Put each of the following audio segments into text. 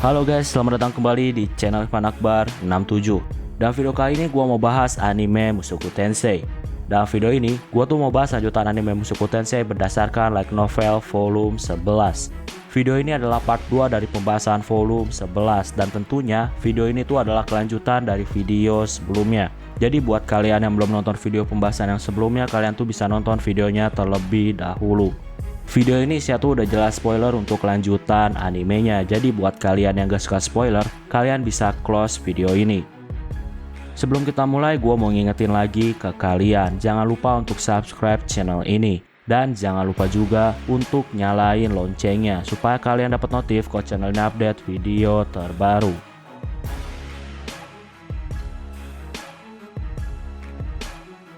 Halo guys, selamat datang kembali di channel Irfan Akbar 67. Dan video kali ini gue mau bahas anime Mushoku Tensei. Dalam video ini, gue tuh mau bahas lanjutan anime Mushoku Tensei berdasarkan light novel volume 11. Video ini adalah part 2 dari pembahasan volume 11. Dan tentunya video ini tuh adalah kelanjutan dari video sebelumnya. Jadi buat kalian yang belum nonton video pembahasan yang sebelumnya, kalian tuh bisa nonton videonya terlebih dahulu. Video ini saya tuh udah jelas spoiler untuk lanjutan animenya. Jadi buat kalian yang gak suka spoiler, kalian bisa close video ini. Sebelum kita mulai, gue mau ngingetin lagi ke kalian, jangan lupa untuk subscribe channel ini. Dan jangan lupa juga untuk nyalain loncengnya, supaya kalian dapat notif kalau channel ini update video terbaru.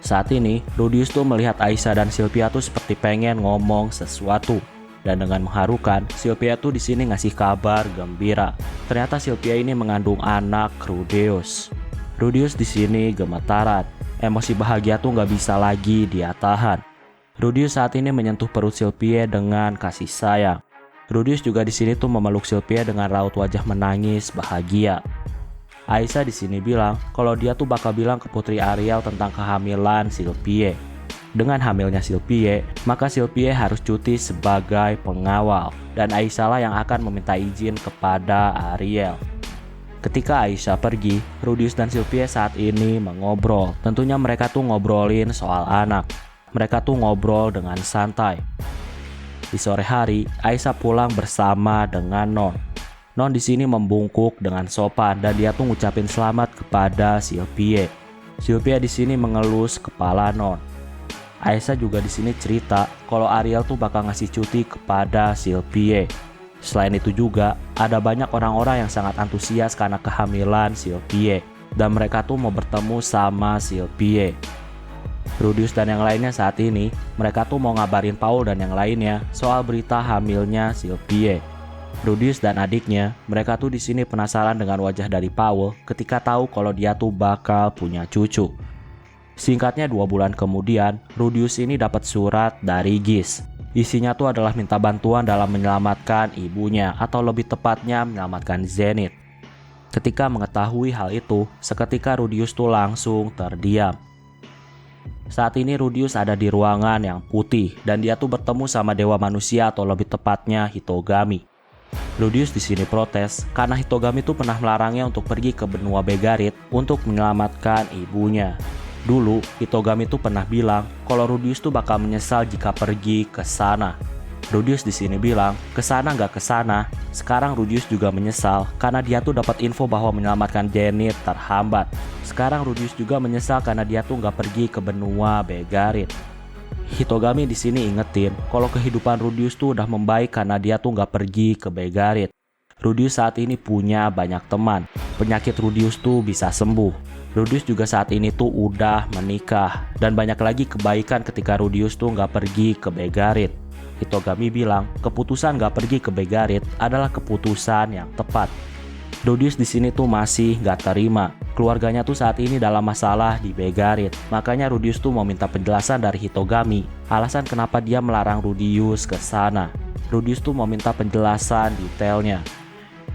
Saat ini, Rudius tuh melihat Aisyah dan Sylvia tuh seperti pengen ngomong sesuatu. Dan dengan mengharukan, Sylvia tuh di sini ngasih kabar gembira. Ternyata Sylvia ini mengandung anak Rudius. Rudius di sini gemetaran. Emosi bahagia tuh nggak bisa lagi dia tahan. Rudius saat ini menyentuh perut Sylvia dengan kasih sayang. Rudius juga di sini tuh memeluk Sylvia dengan raut wajah menangis bahagia. Aisyah di sini bilang kalau dia tuh bakal bilang ke Putri Ariel tentang kehamilan Sylvia. Dengan hamilnya Sylvia, maka Sylvia harus cuti sebagai pengawal dan Aisyah lah yang akan meminta izin kepada Ariel. Ketika Aisyah pergi, Rudius dan Sylvia saat ini mengobrol. Tentunya mereka tuh ngobrolin soal anak. Mereka tuh ngobrol dengan santai. Di sore hari, Aisyah pulang bersama dengan Non. Non di sini membungkuk dengan sopan dan dia tuh ngucapin selamat kepada Sylvia. Sylvia di sini mengelus kepala Non. Aisyah juga di sini cerita kalau Ariel tuh bakal ngasih cuti kepada Sylvia. Selain itu juga ada banyak orang-orang yang sangat antusias karena kehamilan Sylvia dan mereka tuh mau bertemu sama Sylvia. Rudius dan yang lainnya saat ini mereka tuh mau ngabarin Paul dan yang lainnya soal berita hamilnya Sylvia. Rudius dan adiknya, mereka tuh di sini penasaran dengan wajah dari Paul ketika tahu kalau dia tuh bakal punya cucu. Singkatnya 2 bulan kemudian, Rudius ini dapat surat dari Gis. Isinya tuh adalah minta bantuan dalam menyelamatkan ibunya atau lebih tepatnya menyelamatkan Zenith. Ketika mengetahui hal itu, seketika Rudius tuh langsung terdiam. Saat ini Rudius ada di ruangan yang putih dan dia tuh bertemu sama dewa manusia atau lebih tepatnya Hitogami. Rudius di sini protes karena Hitogami itu pernah melarangnya untuk pergi ke benua Begarit untuk menyelamatkan ibunya. Dulu Hitogami itu pernah bilang kalau Rudius tuh bakal menyesal jika pergi ke sana. Rudius di sini bilang kesana nggak kesana. Sekarang Rudius juga menyesal karena dia tuh dapat info bahwa menyelamatkan Zenith terhambat. Sekarang Rudius juga menyesal karena dia tuh nggak pergi ke benua Begarit. Hitogami di sini ingetin kalau kehidupan Rudius tuh udah membaik karena dia tuh nggak pergi ke Begarit. Rudius saat ini punya banyak teman. Penyakit Rudius tuh bisa sembuh. Rudius juga saat ini tuh udah menikah dan banyak lagi kebaikan ketika Rudius tuh nggak pergi ke Begarit. Hitogami bilang keputusan nggak pergi ke Begarit adalah keputusan yang tepat. Rudius di sini tuh masih nggak terima. Keluarganya tuh saat ini dalam masalah di Begarit. Makanya Rudius tuh mau minta penjelasan dari Hitogami. Alasan kenapa dia melarang Rudius ke sana. Rudius tuh mau minta penjelasan detailnya.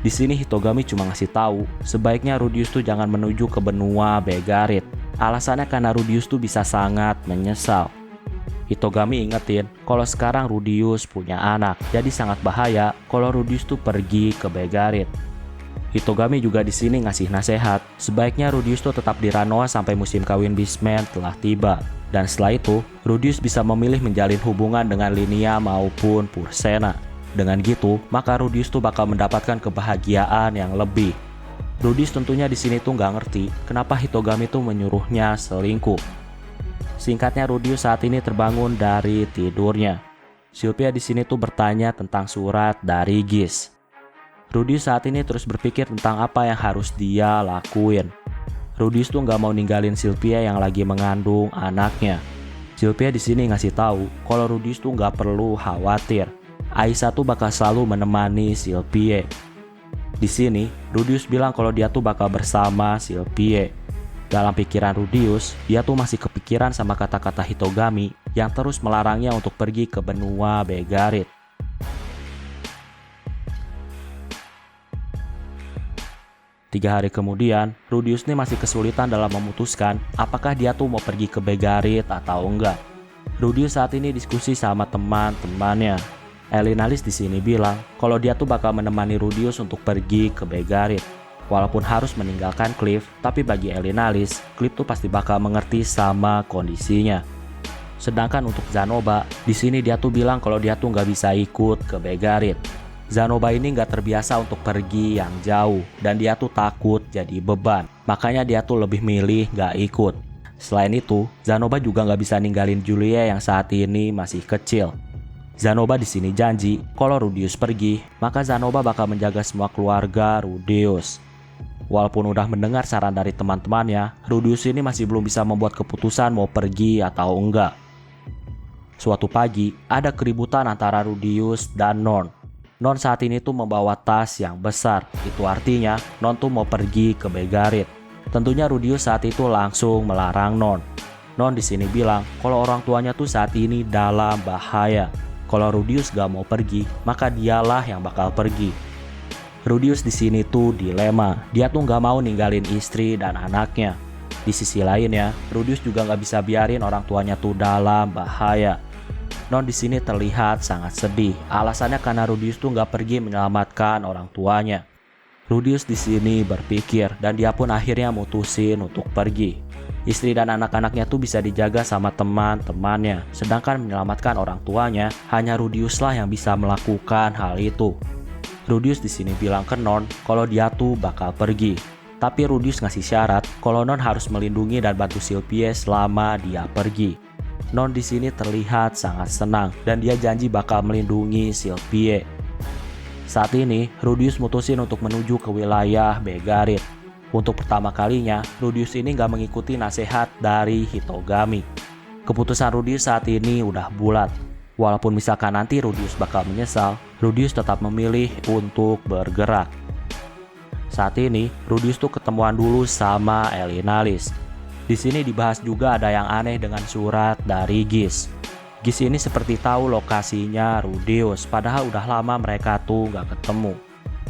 Di sini Hitogami cuma ngasih tahu, sebaiknya Rudius tuh jangan menuju ke benua Begarit. Alasannya karena Rudius tuh bisa sangat menyesal. Hitogami ingetin kalau sekarang Rudius punya anak, jadi sangat bahaya kalau Rudius tuh pergi ke Begarit. Hitogami juga di sini ngasih nasihat, sebaiknya Rudius tuh tetap di Ranoa sampai musim kawin Beastman telah tiba. Dan setelah itu, Rudius bisa memilih menjalin hubungan dengan Linia maupun Pursena. Dengan gitu, maka Rudius tuh bakal mendapatkan kebahagiaan yang lebih. Rudius tentunya di sini tuh nggak ngerti kenapa Hitogami tuh menyuruhnya selingkuh. Singkatnya Rudius saat ini terbangun dari tidurnya. Sylvia di sini tuh bertanya tentang surat dari Gis. Rudius saat ini terus berpikir tentang apa yang harus dia lakuin. Rudius tuh nggak mau ninggalin Sylvia yang lagi mengandung anaknya. Sylvia di sini ngasih tahu kalau Rudius tuh nggak perlu khawatir. Aisyah tuh bakal selalu menemani Sylvia. Di sini Rudius bilang kalau dia tuh bakal bersama Sylvia. Dalam pikiran Rudius, dia tuh masih kepikiran sama kata-kata Hitogami yang terus melarangnya untuk pergi ke benua Begarit. 3 hari kemudian, Rudius nih masih kesulitan dalam memutuskan apakah dia tuh mau pergi ke Begarit atau enggak. Rudius saat ini diskusi sama teman-temannya. Elinalis di sini bilang kalau dia tuh bakal menemani Rudius untuk pergi ke Begarit. Walaupun harus meninggalkan Cliff, tapi bagi Elinalis, Cliff tuh pasti bakal mengerti sama kondisinya. Sedangkan untuk Zanoba, di sini dia tuh bilang kalau dia tuh nggak bisa ikut ke Begarit. Zanoba ini nggak terbiasa untuk pergi yang jauh dan dia tuh takut jadi beban. Makanya dia tuh lebih milih nggak ikut. Selain itu, Zanoba juga nggak bisa ninggalin Julia yang saat ini masih kecil. Zanoba di sini janji kalau Rudius pergi, maka Zanoba bakal menjaga semua keluarga Rudius. Walaupun udah mendengar saran dari teman-temannya, Rudius ini masih belum bisa membuat keputusan mau pergi atau enggak. Suatu pagi, ada keributan antara Rudius dan Non. Non saat ini tuh membawa tas yang besar. Itu artinya Non tuh mau pergi ke Begarit. Tentunya Rudius saat itu langsung melarang Non. Non di sini bilang kalau orang tuanya tuh saat ini dalam bahaya. Kalau Rudius gak mau pergi, maka dialah yang bakal pergi. Rudius di sini tuh dilema. Dia tuh gak mau ninggalin istri dan anaknya. Di sisi lainnya, Rudius juga gak bisa biarin orang tuanya tuh dalam bahaya. Non di sini terlihat sangat sedih. Alasannya karena Rudius tuh nggak pergi menyelamatkan orang tuanya. Rudius di sini berpikir dan dia pun akhirnya mutusin untuk pergi. Istri dan anak-anaknya tuh bisa dijaga sama teman-temannya. Sedangkan menyelamatkan orang tuanya hanya Rudius lah yang bisa melakukan hal itu. Rudius di sini bilang ke Non kalau dia tuh bakal pergi. Tapi Rudius ngasih syarat kalau Non harus melindungi dan bantu Sylvie selama dia pergi. Non di sini terlihat sangat senang dan dia janji bakal melindungi Sylvie. Saat ini, Rudius mutusin untuk menuju ke wilayah Begarit. Untuk pertama kalinya, Rudius ini gak mengikuti nasihat dari Hitogami. Keputusan Rudius saat ini udah bulat. Walaupun misalkan nanti Rudius bakal menyesal, Rudius tetap memilih untuk bergerak. Saat ini, Rudius tuh ketemuan dulu sama Elinalis. Di sini dibahas juga ada yang aneh dengan surat dari Gis. Gis ini seperti tahu lokasinya Rudius, padahal udah lama mereka tuh gak ketemu.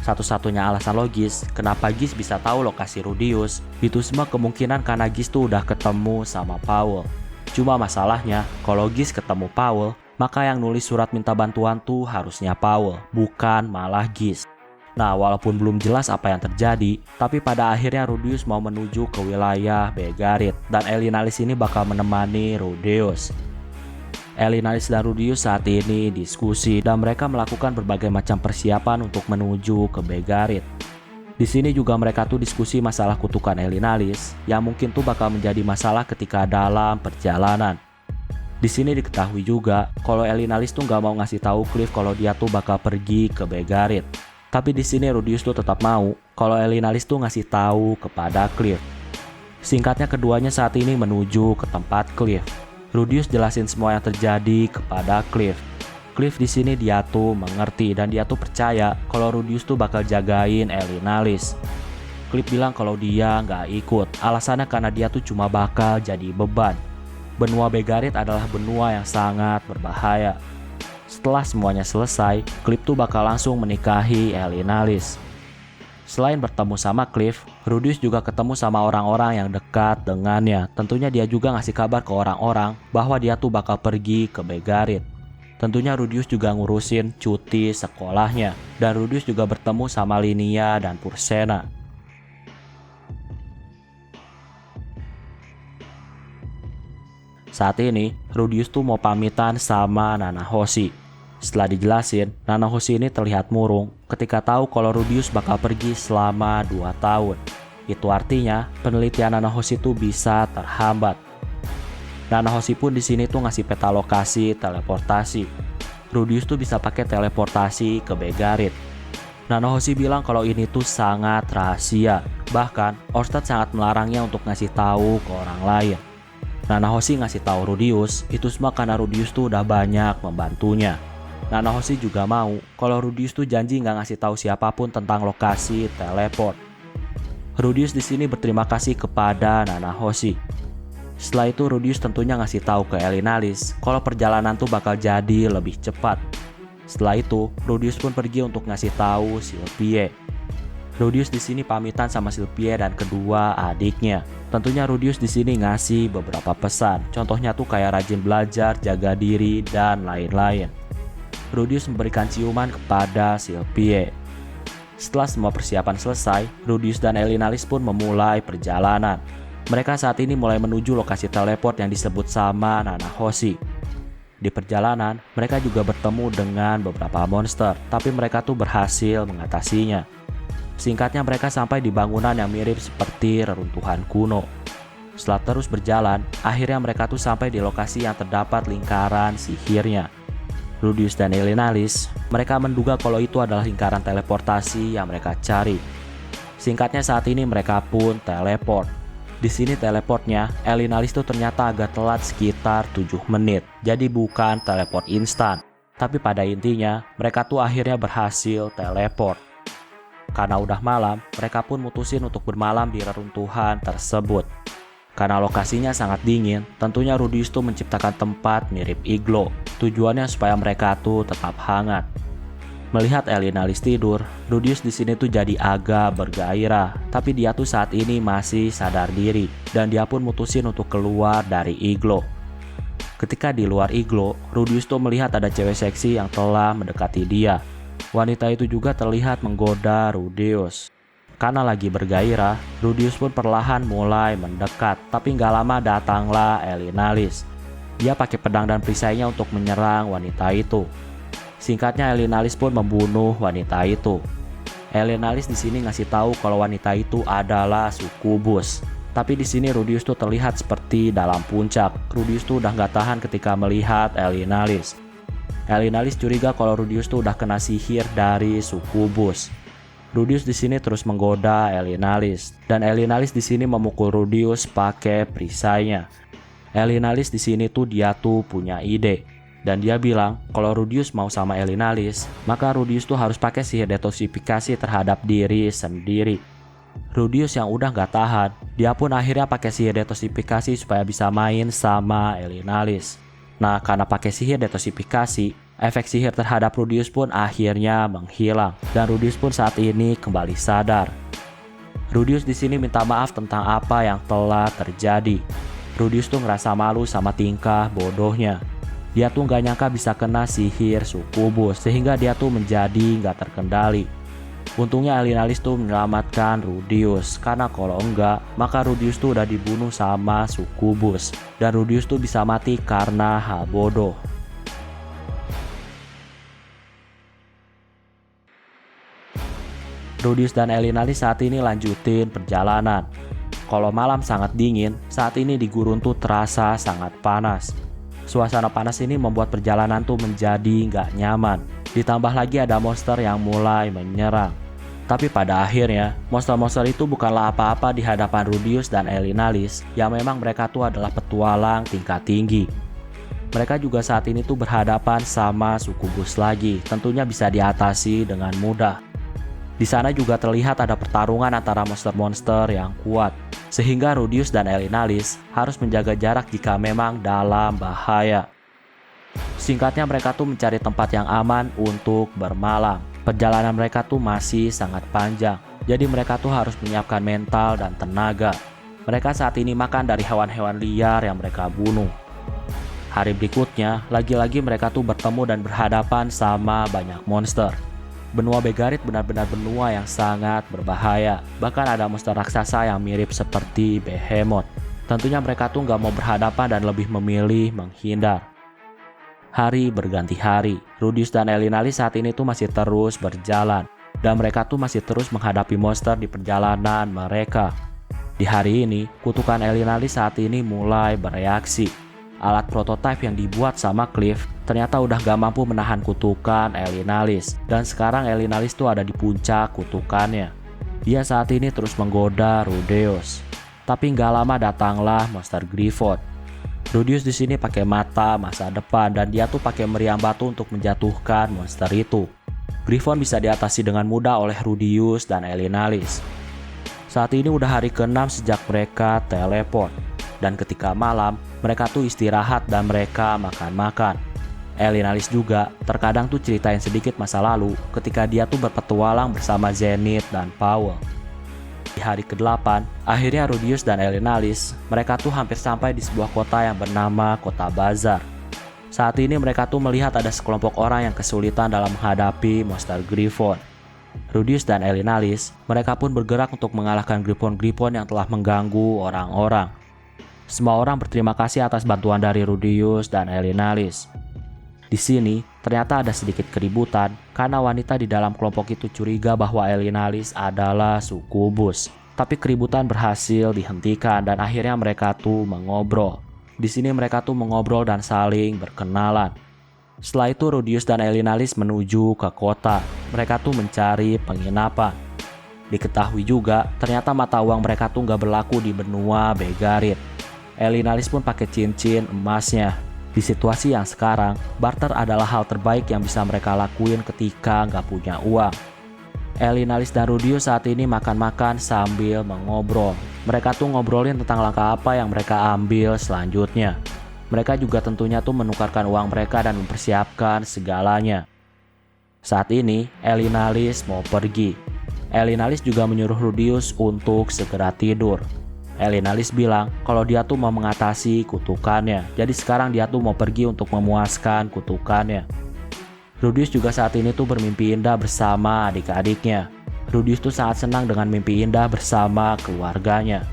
Satu-satunya alasan logis kenapa Gis bisa tahu lokasi Rudius, itu semua kemungkinan karena Gis tuh udah ketemu sama Paul. Cuma masalahnya, kalau Gis ketemu Paul, maka yang nulis surat minta bantuan tuh harusnya Paul, bukan malah Gis. Nah, walaupun belum jelas apa yang terjadi, tapi pada akhirnya Rudius mau menuju ke wilayah Begarit dan Elinalis ini bakal menemani Rudius. Elinalis dan Rudius saat ini diskusi dan mereka melakukan berbagai macam persiapan untuk menuju ke Begarit. Di sini juga mereka tuh diskusi masalah kutukan Elinalis yang mungkin tuh bakal menjadi masalah ketika dalam perjalanan. Di sini diketahui juga kalau Elinalis tuh nggak mau ngasih tahu Cliff kalau dia tuh bakal pergi ke Begarit. Tapi di sini Rudius tuh tetap mau kalau Elinalis tuh ngasih tahu kepada Cliff. Singkatnya keduanya saat ini menuju ke tempat Cliff. Rudius jelasin semua yang terjadi kepada Cliff. Cliff di sini dia tuh mengerti dan dia tuh percaya kalau Rudius tuh bakal jagain Elinalis. Cliff bilang kalau dia nggak ikut. Alasannya karena dia tuh cuma bakal jadi beban. Benua Begarit adalah benua yang sangat berbahaya. Setelah semuanya selesai, Cliff tuh bakal langsung menikahi Elinalis. Selain bertemu sama Cliff, Rudius juga ketemu sama orang-orang yang dekat dengannya. Tentunya dia juga ngasih kabar ke orang-orang bahwa dia tuh bakal pergi ke Begarit. Tentunya Rudius juga ngurusin cuti sekolahnya. Dan Rudius juga bertemu sama Linia dan Pursena. Saat ini, Rudius tuh mau pamitan sama Nanahoshi. Setelah dijelasin, Nanahoshi ini terlihat murung ketika tahu kalau Rudius bakal pergi selama 2 tahun. Itu artinya penelitian Nanahoshi tuh bisa terhambat. Nanahoshi pun di sini tuh ngasih peta lokasi teleportasi. Rudius tuh bisa pakai teleportasi ke Begarit. Nanahoshi bilang kalau ini tuh sangat rahasia. Bahkan, Orsted sangat melarangnya untuk ngasih tahu ke orang lain. Nanahoshi ngasih tahu Rudius, itu semua karena Rudius tuh udah banyak membantunya. Nanahoshi juga mau kalau Rudius tuh janji nggak ngasih tahu siapapun tentang lokasi teleport. Rudius di sini berterima kasih kepada Nanahoshi. Setelah itu Rudius tentunya ngasih tahu ke Elinalis kalau perjalanan tuh bakal jadi lebih cepat. Setelah itu Rudius pun pergi untuk ngasih tahu Sylvie. Rudius di sini pamitan sama Sylvie dan kedua adiknya. Tentunya Rudius di sini ngasih beberapa pesan. Contohnya tuh kayak rajin belajar, jaga diri, dan lain-lain. Rudius memberikan ciuman kepada Sylvie. Setelah semua persiapan selesai, Rudius dan Elinalis pun memulai perjalanan. Mereka saat ini mulai menuju lokasi teleport yang disebut sama Nana Hoshi. Di perjalanan, mereka juga bertemu dengan beberapa monster, tapi mereka tuh berhasil mengatasinya. Singkatnya mereka sampai di bangunan yang mirip seperti reruntuhan kuno. Setelah terus berjalan, akhirnya mereka tuh sampai di lokasi yang terdapat lingkaran sihirnya. Rudius dan Elinalis, mereka menduga kalau itu adalah lingkaran teleportasi yang mereka cari. Singkatnya saat ini mereka pun teleport. Di sini teleportnya, Elinalis tuh ternyata agak telat sekitar 7 menit. Jadi bukan teleport instan. Tapi pada intinya, mereka tuh akhirnya berhasil teleport. Karena udah malam, mereka pun mutusin untuk bermalam di reruntuhan tersebut. Karena lokasinya sangat dingin, tentunya Rudius tuh menciptakan tempat mirip iglo. Tujuannya supaya mereka tuh tetap hangat. Melihat Elinalis tidur, Rudius di sini tuh jadi agak bergairah. Tapi dia tuh saat ini masih sadar diri dan dia pun mutusin untuk keluar dari iglo. Ketika di luar iglo, Rudius tuh melihat ada cewek seksi yang telah mendekati dia. Wanita itu juga terlihat menggoda Rudius. Karena lagi bergairah, Rudius pun perlahan mulai mendekat. Tapi nggak lama datanglah Elinalis. Dia pakai pedang dan perisainya untuk menyerang wanita itu. Singkatnya Elinalis pun membunuh wanita itu. Elinalis di sini ngasih tahu kalau wanita itu adalah Sukubus. Tapi di sini Rudius tuh terlihat seperti dalam puncak. Rudius tuh udah nggak tahan ketika melihat Elinalis. Elinalis curiga kalau Rudius tuh udah kena sihir dari Sukubus. Rudius di sini terus menggoda Elinalis dan Elinalis di sini memukul Rudius pakai perisainya. Elinalis di sini tuh dia tuh punya ide dan dia bilang kalau Rudius mau sama Elinalis, maka Rudius tuh harus pakai sihir detoksifikasi terhadap diri sendiri. Rudius yang udah gak tahan, dia pun akhirnya pakai sihir detoksifikasi supaya bisa main sama Elinalis. Nah, karena pakai sihir detoksifikasi, efek sihir terhadap Rudius pun akhirnya menghilang dan Rudius pun saat ini kembali sadar. Rudius di sini minta maaf tentang apa yang telah terjadi. Rudius tuh ngerasa malu sama tingkah bodohnya. Dia tuh gak nyangka bisa kena sihir Sukubus sehingga dia tuh menjadi gak terkendali. Untungnya Elinalis tuh menyelamatkan Rudius, karena kalau enggak, maka Rudius tuh udah dibunuh sama Sukubus dan Rudius tuh bisa mati karena hal bodoh. Rudius dan Elinalis saat ini lanjutin perjalanan. Kalau malam sangat dingin, saat ini di gurun tuh terasa sangat panas. Suasana panas ini membuat perjalanan tuh menjadi nggak nyaman. Ditambah lagi ada monster yang mulai menyerang. Tapi pada akhirnya, monster-monster itu bukanlah apa-apa di hadapan Rudius dan Elinalis yang memang mereka tuh adalah petualang tingkat tinggi. Mereka juga saat ini tuh berhadapan sama Sukubus lagi, tentunya bisa diatasi dengan mudah. Di sana juga terlihat ada pertarungan antara monster-monster yang kuat, sehingga Rudius dan Elinalis harus menjaga jarak jika memang dalam bahaya. Singkatnya mereka tuh mencari tempat yang aman untuk bermalam. Perjalanan mereka tuh masih sangat panjang, jadi mereka tuh harus menyiapkan mental dan tenaga. Mereka saat ini makan dari hewan-hewan liar yang mereka bunuh. Hari berikutnya, lagi-lagi mereka tuh bertemu dan berhadapan sama banyak monster. Benua Begarit benar-benar benua yang sangat berbahaya. Bahkan ada monster raksasa yang mirip seperti Behemoth. Tentunya mereka tuh gak mau berhadapan dan lebih memilih menghindar. Hari berganti hari, Rudius dan Elinalis saat ini tuh masih terus berjalan. Dan mereka tuh masih terus menghadapi monster di perjalanan mereka. Di hari ini, kutukan Elinalis saat ini mulai bereaksi. Alat prototipe yang dibuat sama Cliff ternyata udah gak mampu menahan kutukan Elinalis. Dan sekarang Elinalis tuh ada di puncak kutukannya. Dia saat ini terus menggoda Rudius. Tapi gak lama datanglah monster Griffon. Rudius di sini pakai mata masa depan dan dia tuh pakai meriam batu untuk menjatuhkan monster itu. Griffon bisa diatasi dengan mudah oleh Rudius dan Elinalis. Saat ini udah hari ke-6 sejak mereka teleport. Dan ketika malam, mereka tuh istirahat dan mereka makan-makan. Elinalis juga terkadang tuh ceritain sedikit masa lalu ketika dia tuh berpetualang bersama Zenith dan Powell. Di hari ke-8, akhirnya Rudius dan Elinalis, mereka tuh hampir sampai di sebuah kota yang bernama Kota Bazar. Saat ini mereka tuh melihat ada sekelompok orang yang kesulitan dalam menghadapi monster Griffon. Rudius dan Elinalis, mereka pun bergerak untuk mengalahkan Griffon-Griffon yang telah mengganggu orang-orang. Semua orang berterima kasih atas bantuan dari Rudius dan Elinalis. Di sini, ternyata ada sedikit keributan karena wanita di dalam kelompok itu curiga bahwa Elinalis adalah sukubus. Tapi keributan berhasil dihentikan dan akhirnya mereka tuh mengobrol. Di sini mereka tuh mengobrol dan saling berkenalan. Setelah itu Rudius dan Elinalis menuju ke kota. Mereka tuh mencari penginapan. Diketahui juga, ternyata mata uang mereka tuh nggak berlaku di benua Begarit. Elinalis pun pakai cincin emasnya. Di situasi yang sekarang, barter adalah hal terbaik yang bisa mereka lakuin ketika nggak punya uang. Elinalis dan Rudius saat ini makan-makan sambil mengobrol. Mereka tuh ngobrolin tentang langkah apa yang mereka ambil selanjutnya. Mereka juga tentunya tuh menukarkan uang mereka dan mempersiapkan segalanya. Saat ini, Elinalis mau pergi. Elinalis juga menyuruh Rudius untuk segera tidur. Elinalis bilang kalau dia tuh mau mengatasi kutukannya. Jadi sekarang dia tuh mau pergi untuk memuaskan kutukannya. Rudius juga saat ini tuh bermimpi indah bersama adik-adiknya. Rudius tuh sangat senang dengan mimpi indah bersama keluarganya.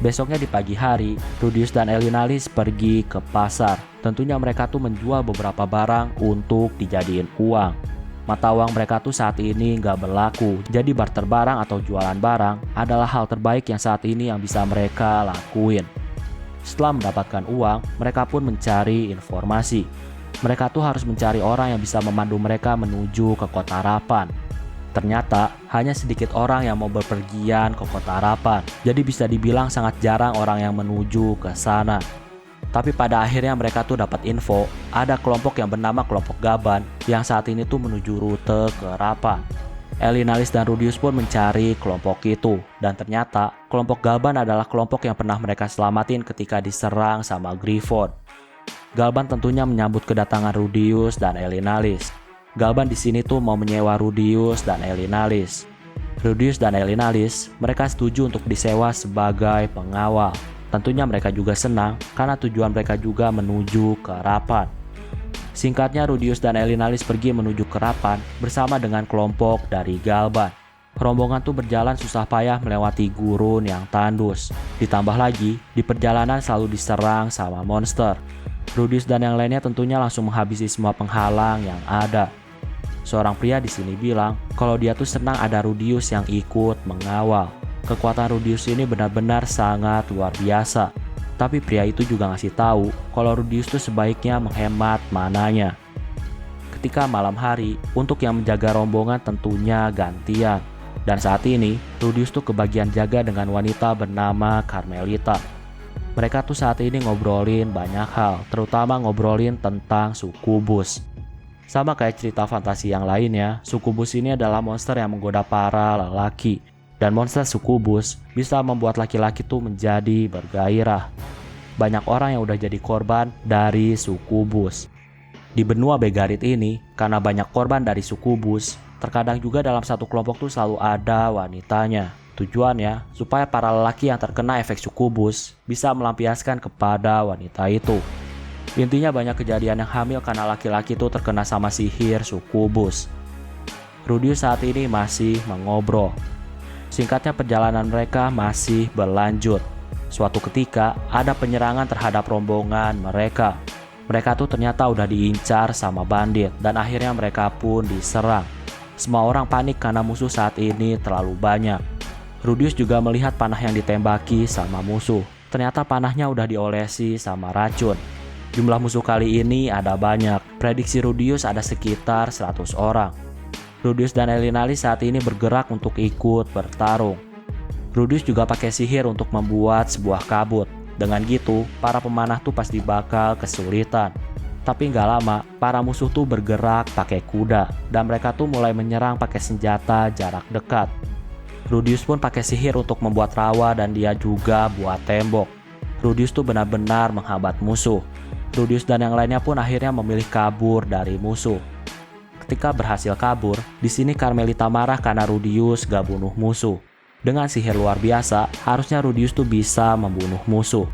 Besoknya di pagi hari, Rudius dan Elinalis pergi ke pasar. Tentunya mereka tuh menjual beberapa barang untuk dijadiin uang. Mata uang mereka tuh saat ini nggak berlaku, jadi barter barang atau jualan barang adalah hal terbaik yang saat ini yang bisa mereka lakuin. Setelah mendapatkan uang, mereka pun mencari informasi. Mereka tuh harus mencari orang yang bisa memandu mereka menuju ke kota Rapan. Ternyata hanya sedikit orang yang mau berpergian ke kota Rapan, jadi bisa dibilang sangat jarang orang yang menuju ke sana. Tapi pada akhirnya mereka tuh dapat info, ada kelompok yang bernama kelompok Gaban yang saat ini tuh menuju rute ke Rapan. Elinalis dan Rudius pun mencari kelompok itu, dan ternyata kelompok Gaban adalah kelompok yang pernah mereka selamatin ketika diserang sama Griffon. Gaban tentunya menyambut kedatangan Rudius dan Elinalis. Gaban di sini tuh mau menyewa Rudius dan Elinalis. Rudius dan Elinalis, mereka setuju untuk disewa sebagai pengawal. Tentunya mereka juga senang karena tujuan mereka juga menuju ke Rapan. Singkatnya Rudius dan Elinalis pergi menuju ke Rapan bersama dengan kelompok dari Galban. Rombongan tuh berjalan susah payah melewati gurun yang tandus. Ditambah lagi, di perjalanan selalu diserang sama monster. Rudius dan yang lainnya tentunya langsung menghabisi semua penghalang yang ada. Seorang pria di sini bilang kalau dia tuh senang ada Rudius yang ikut mengawal. Kekuatan Rudius ini benar-benar sangat luar biasa. Tapi pria itu juga ngasih tahu kalau Rudius tuh sebaiknya menghemat mananya. Ketika malam hari, untuk yang menjaga rombongan tentunya gantian. Dan saat ini, Rudius tuh kebagian jaga dengan wanita bernama Carmelita. Mereka tuh saat ini ngobrolin banyak hal, terutama ngobrolin tentang sukubus. Sama kayak cerita fantasi yang lainnya, sukubus ini adalah monster yang menggoda para lelaki. Dan monster sukubus bisa membuat laki-laki tuh menjadi bergairah. Banyak orang yang udah jadi korban dari sukubus. Di benua Begarit ini, karena banyak korban dari sukubus, terkadang juga dalam satu kelompok tuh selalu ada wanitanya. Tujuannya supaya para lelaki yang terkena efek sukubus bisa melampiaskan kepada wanita itu. Intinya banyak kejadian yang hamil karena laki-laki itu terkena sama sihir sukubus. Rudius saat ini masih mengobrol. Singkatnya perjalanan mereka masih berlanjut. Suatu ketika ada penyerangan terhadap rombongan mereka. Mereka tuh ternyata udah diincar sama bandit dan akhirnya mereka pun diserang. Semua orang panik karena musuh saat ini terlalu banyak. Rudius juga melihat panah yang ditembaki sama musuh. Ternyata panahnya udah diolesi sama racun. Jumlah musuh kali ini ada banyak. Prediksi Rudius ada sekitar 100 orang. Rudius dan Elinalis saat ini bergerak untuk ikut bertarung. Rudius juga pakai sihir untuk membuat sebuah kabut. Dengan gitu, para pemanah tuh pasti bakal kesulitan. Tapi nggak lama, para musuh tuh bergerak pakai kuda. Dan mereka tuh mulai menyerang pakai senjata jarak dekat. Rudius pun pakai sihir untuk membuat rawa dan dia juga buat tembok. Rudius tuh benar-benar menghambat musuh. Rudius dan yang lainnya pun akhirnya memilih kabur dari musuh. Ketika berhasil kabur, di sini Carmelita marah karena Rudius gak bunuh musuh. Dengan sihir luar biasa, harusnya Rudius tuh bisa membunuh musuh.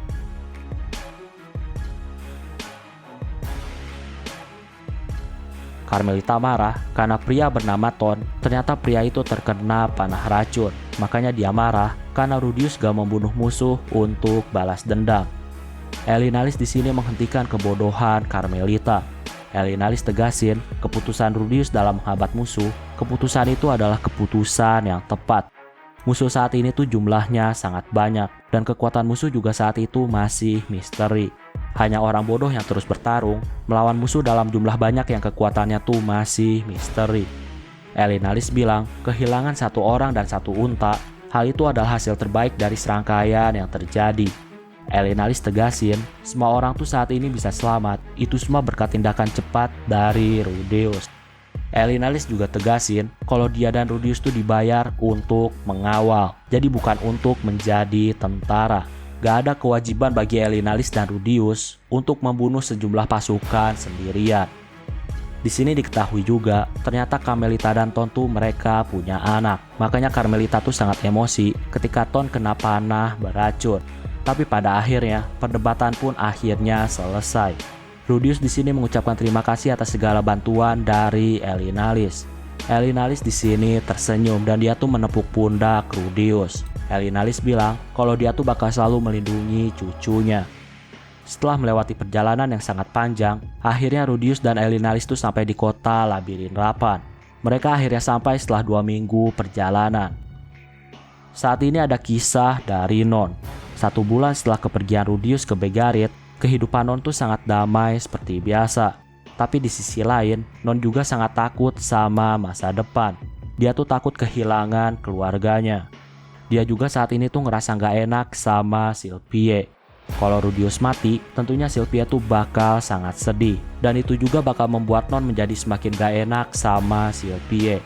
Carmelita marah karena pria bernama Thorn, ternyata pria itu terkena panah racun. Makanya dia marah karena Rudius gak membunuh musuh untuk balas dendam. Elinalis di sini menghentikan kebodohan Carmelita. Elinalis tegasin keputusan Rudius dalam menghambat musuh. Keputusan itu adalah keputusan yang tepat. Musuh saat ini tuh jumlahnya sangat banyak dan kekuatan musuh juga saat itu masih misteri. Hanya orang bodoh yang terus bertarung melawan musuh dalam jumlah banyak yang kekuatannya tuh masih misteri. Elinalis bilang kehilangan satu orang dan satu unta, hal itu adalah hasil terbaik dari serangkaian yang terjadi. Elinalis tegasin semua orang tuh saat ini bisa selamat, itu semua berkat tindakan cepat dari Rudius. Elinalis juga tegasin kalau dia dan Rudius tuh dibayar untuk mengawal, jadi bukan untuk menjadi tentara. Gak ada kewajiban bagi Elinalis dan Rudius untuk membunuh sejumlah pasukan sendirian. Di sini diketahui juga, ternyata Carmelita dan Thorn tuh mereka punya anak. Makanya Carmelita tuh sangat emosi ketika Thorn kena panah beracun. Tapi pada akhirnya, perdebatan pun akhirnya selesai. Rudius di sini mengucapkan terima kasih atas segala bantuan dari Elinalis. Elinalis di sini tersenyum dan dia tuh menepuk pundak Rudius. Elinalis bilang kalau dia tuh bakal selalu melindungi cucunya. Setelah melewati perjalanan yang sangat panjang, akhirnya Rudius dan Elinalis tuh sampai di kota Labirin Rapan. Mereka akhirnya sampai setelah 2 minggu perjalanan. Saat ini ada kisah dari Non. 1 bulan setelah kepergian Rudius ke Begarit, kehidupan Non tuh sangat damai seperti biasa. Tapi di sisi lain, Non juga sangat takut sama masa depan. Dia tuh takut kehilangan keluarganya. Dia juga saat ini tuh ngerasa gak enak sama Sylvie. Kalau Rudius mati, tentunya Sylvie tuh bakal sangat sedih. Dan itu juga bakal membuat Non menjadi semakin gak enak sama Sylvie.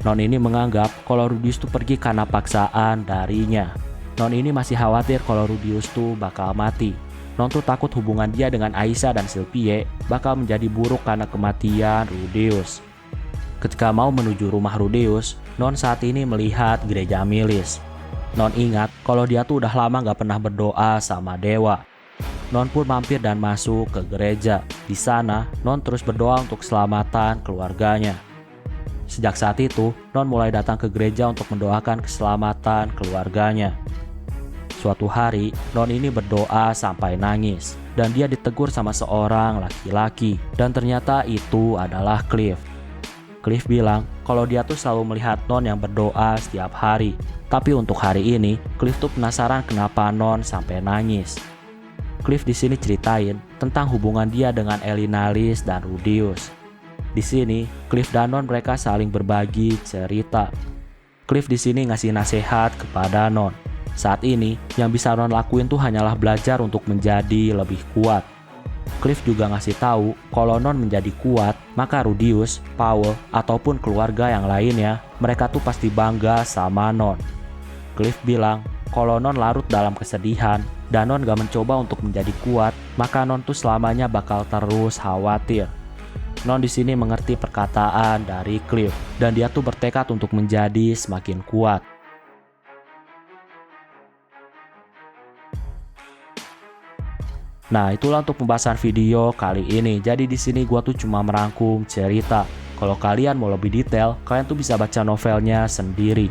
Non ini menganggap kalau Rudius tuh pergi karena paksaan darinya. Non ini masih khawatir kalau Rudius tuh bakal mati. Non tuh takut hubungan dia dengan Aisyah dan Sylvie bakal menjadi buruk karena kematian Rudius. Ketika mau menuju rumah Rudius, Non saat ini melihat gereja milis. Non ingat kalau dia tuh udah lama gak pernah berdoa sama dewa. Non pun mampir dan masuk ke gereja. Di sana, Non terus berdoa untuk keselamatan keluarganya. Sejak saat itu, Non mulai datang ke gereja untuk mendoakan keselamatan keluarganya. Suatu hari, Non ini berdoa sampai nangis. Dan dia ditegur sama seorang laki-laki. Dan ternyata itu adalah Cliff. Cliff bilang kalau dia tuh selalu melihat Non yang berdoa setiap hari. Tapi untuk hari ini, Cliff tuh penasaran kenapa Non sampai nangis. Cliff di sini ceritain tentang hubungan dia dengan Elinalis dan Rudius. Di sini, Cliff dan Non mereka saling berbagi cerita. Cliff di sini ngasih nasihat kepada Non. Saat ini, yang bisa Non lakuin tuh hanyalah belajar untuk menjadi lebih kuat. Cliff juga ngasih tahu kalau Non menjadi kuat, maka Rudius, Paul, ataupun keluarga yang lainnya, mereka tuh pasti bangga sama Non. Cliff bilang kalau Non larut dalam kesedihan dan Non gak mencoba untuk menjadi kuat, maka Non tuh selamanya bakal terus khawatir. Non di sini mengerti perkataan dari Cliff dan dia tuh bertekad untuk menjadi semakin kuat. Nah, itulah untuk pembahasan video kali ini. Jadi di sini gua tuh cuma merangkum cerita. Kalau kalian mau lebih detail, kalian tuh bisa baca novelnya sendiri.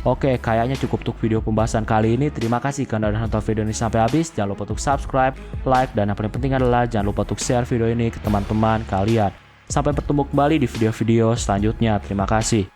Oke, kayaknya cukup untuk video pembahasan kali ini. Terima kasih karena udah nonton video ini sampai habis. Jangan lupa untuk subscribe, like, dan yang paling penting adalah jangan lupa untuk share video ini ke teman-teman kalian. Sampai bertemu kembali di video-video selanjutnya. Terima kasih.